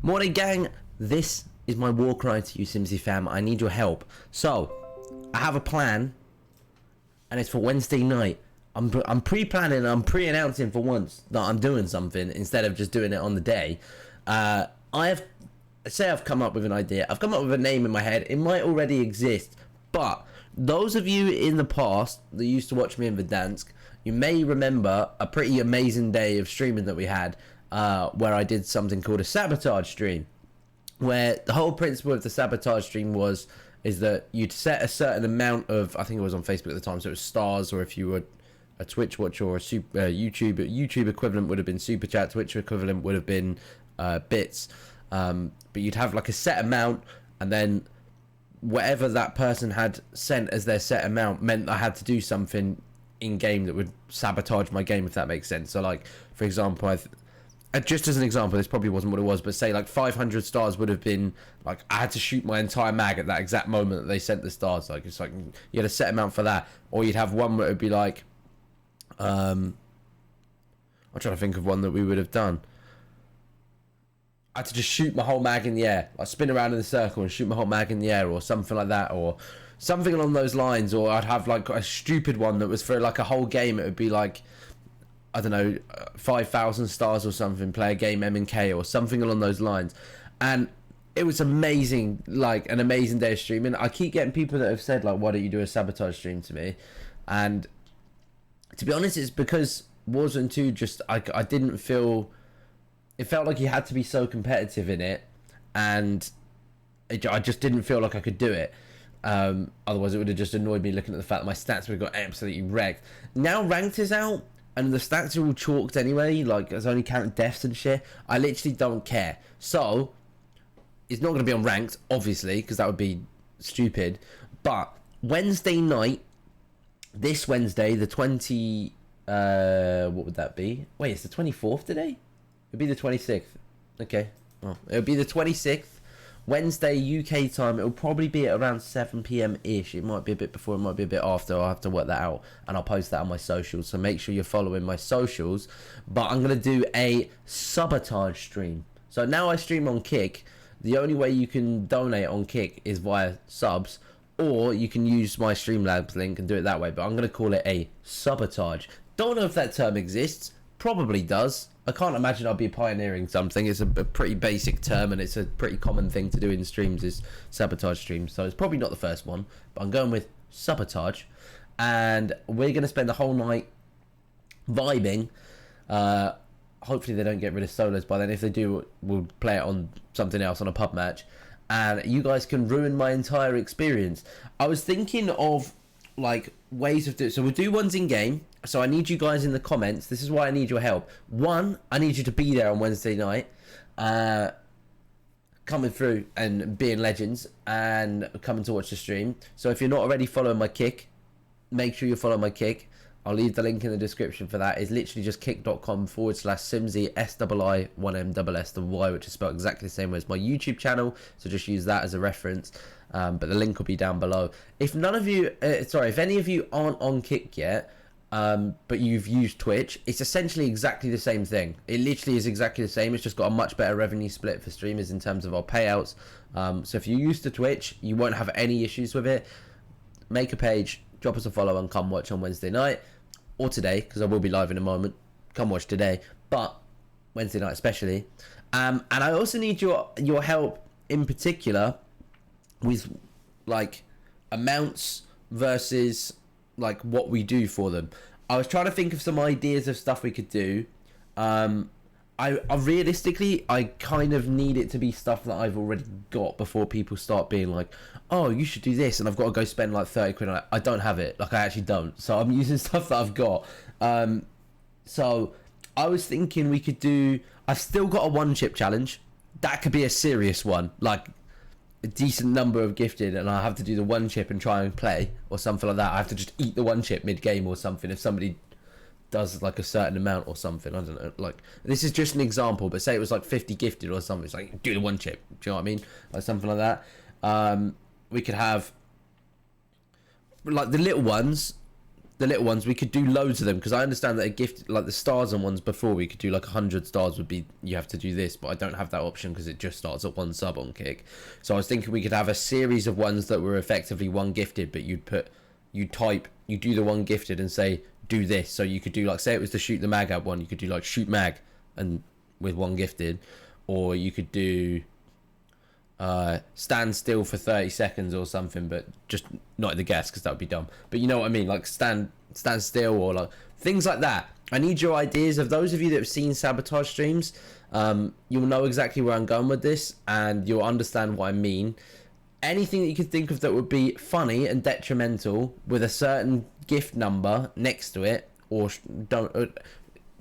Morning, gang. This is my war cry to you, Siimssyy fam. I need your help. So, I have a plan, and it's for Wednesday night. I'm pre-planning, I'm pre-announcing for once that I'm doing something instead of just doing it on the day. I've come up with an idea. I've come up with a name in my head. It might already exist, but those of you in the past that used to watch me in Verdansk, you may remember a pretty amazing day of streaming that we had, where I did something called a sabotage stream, where the whole principle of the sabotage stream is that you'd set a certain amount of, I think it was on Facebook at the time, so it was stars, or if you were a Twitch watcher or a YouTube equivalent would have been super chat, Twitch equivalent would have been bits, but you'd have like a set amount, and then whatever that person had sent as their set amount meant I had to do something in game that would sabotage my game, if that makes sense. So like, for example, just as an example, this probably wasn't what it was, but say like 500 stars would have been like I had to shoot my entire mag at that exact moment that they sent the stars. Like, it's like you had a set amount for that, or you'd have one where it would be like I'm trying to think of one that we would have done. I had to just shoot my whole mag in the air, like spin around in a circle and shoot my whole mag in the air, or something like that, or something along those lines. Or I'd have like a stupid one that was for like a whole game. It would be like, I don't know, 5,000 stars or something, play a game M&K or something along those lines. And it was amazing, like an amazing day of streaming. I keep getting people that have said like, why don't you do a sabotage stream to me? And to be honest, it's because Warzone 2 just, I didn't feel, it felt like you had to be so competitive in it, and I just didn't feel like I could do it. Otherwise it would have just annoyed me looking at the fact that my stats would have got absolutely wrecked. Now ranked is out and the stats are all chalked anyway, like it's only counting deaths and shit. I literally don't care. So it's not going to be on ranked, obviously, because that would be stupid. But Wednesday night, this Wednesday, the 20 what would that be? Wait, it's the 24th today? It'd be the 26th. Okay. Well, it'll be the 26th. Wednesday UK time. It'll probably be at around 7 p.m. ish. It might be a bit before, it might be a bit after. I'll have to work that out, and I'll post that on my socials, so make sure you're following my socials. But I'm going to do a sabotage stream. So now I stream on Kick. The only way you can donate on Kick is via subs, or you can use my Streamlabs link and do it that way. But I'm going to call it a sabotage. Don't know if that term exists. Probably does. I can't imagine I'll be pioneering something. It's a pretty basic term, and it's a pretty common thing to do in streams, is sabotage streams. So it's probably not the first one, but I'm going with sabotage. And we're going to spend the whole night vibing. Hopefully they don't get rid of solos by then. If they do, we'll play it on something else, on a pub match. And you guys can ruin my entire experience. I was thinking of like ways of doing, so we'll do ones in game. So I need you guys in the comments. This is why I need your help. One, I need you to be there on Wednesday night, coming through and being legends and coming to watch the stream. So if you're not already following my Kick, make sure you follow my Kick. I'll leave the link in the description for that. It's literally just kick.com/Siimssyy SII1MSS, the Y, which is spelled exactly the same way as my YouTube channel. So just use that as a reference. But the link will be down below. If none of you, if any of you aren't on Kick yet, but you've used Twitch, it's essentially exactly the same thing. It literally is exactly the same. It's just got a much better revenue split for streamers in terms of our payouts. So if you're used to Twitch, you won't have any issues with it. Make a page, drop us a follow, and come watch on Wednesday night, or today, because I will be live in a moment. Come watch today, but Wednesday night especially. And I also need your help in particular with like amounts versus like what we do for them. I was trying to think of some ideas of stuff we could do. I realistically, I kind of need it to be stuff that I've already got before people start being like, oh, you should do this, and I've got to go spend like 30 quid on it. I don't have it. Like, I actually don't. So I'm using stuff that I've got. So I was thinking we could do, I've still got a one chip challenge. That could be a serious one. Like, a decent number of gifted, and I have to do the one chip and try and play, or something like that. I have to just eat the one chip mid-game or something if somebody does like a certain amount or something. I don't know, like, this is just an example, but say it was like 50 gifted or something, it's like, do the one chip, do you know what I mean? Like something like that. We could have like the little ones the little ones, we could do loads of them, because I understand that a gift, like the stars and ones before, we could do like 100 stars would be, you have to do this, but I don't have that option because it just starts at 1 sub on Kick. So I was thinking we could have a series of ones that were effectively 1 gifted, but you do the 1 gifted and say do this. So you could do like, say it was the shoot the mag ad one, you could do like shoot mag and with 1 gifted, or you could do stand still for 30 seconds or something, but just not at the guest because that would be dumb. But you know what I mean, like stand still, or like things like that. I need your ideas. Of those of you that have seen Sabotage streams, you'll know exactly where I'm going with this, and you'll understand what I mean. Anything that you could think of that would be funny and detrimental with a certain gift number next to it, or don't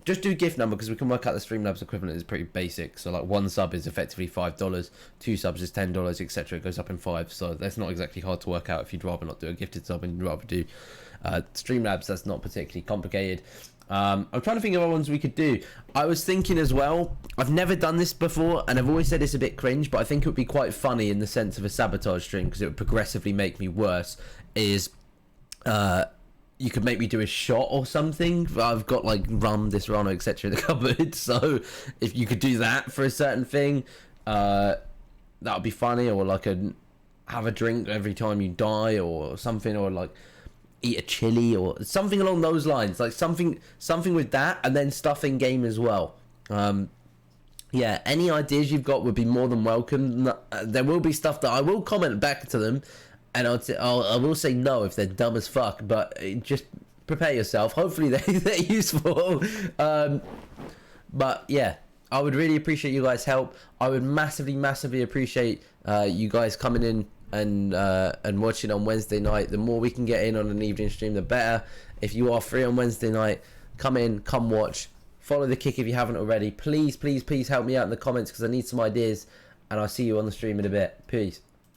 just do gift number, because we can work out the Streamlabs equivalent is pretty basic. So like 1 sub is effectively $5, 2 subs is $10, etc. It goes up in 5. So that's not exactly hard to work out if you'd rather not do a gifted sub and you'd rather do Streamlabs. That's not particularly complicated. I'm trying to think of other ones we could do. I was thinking as well, I've never done this before, and I've always said it's a bit cringe, but I think it would be quite funny in the sense of a Sabotage stream, because it would progressively make me worse, is you could make me do a shot or something. I've got like rum, Disaronno, etc. in the cupboard, so if you could do that for a certain thing, that would be funny. Or like have a drink every time you die or something, or like eat a chili or something along those lines, like something with that, and then stuff in game as well. Yeah, any ideas you've got would be more than welcome. There will be stuff that I will comment back to them, and I will say no if they're dumb as fuck, but just prepare yourself. Hopefully they're useful. But yeah, I would really appreciate you guys' help. I would massively appreciate you guys coming in and watching on Wednesday night. The more we can get in on an evening stream, the better. If you are free on Wednesday night, come in, come watch. Follow the Kick if you haven't already. Please help me out in the comments, because I need some ideas, and I'll see you on the stream in a bit. Peace.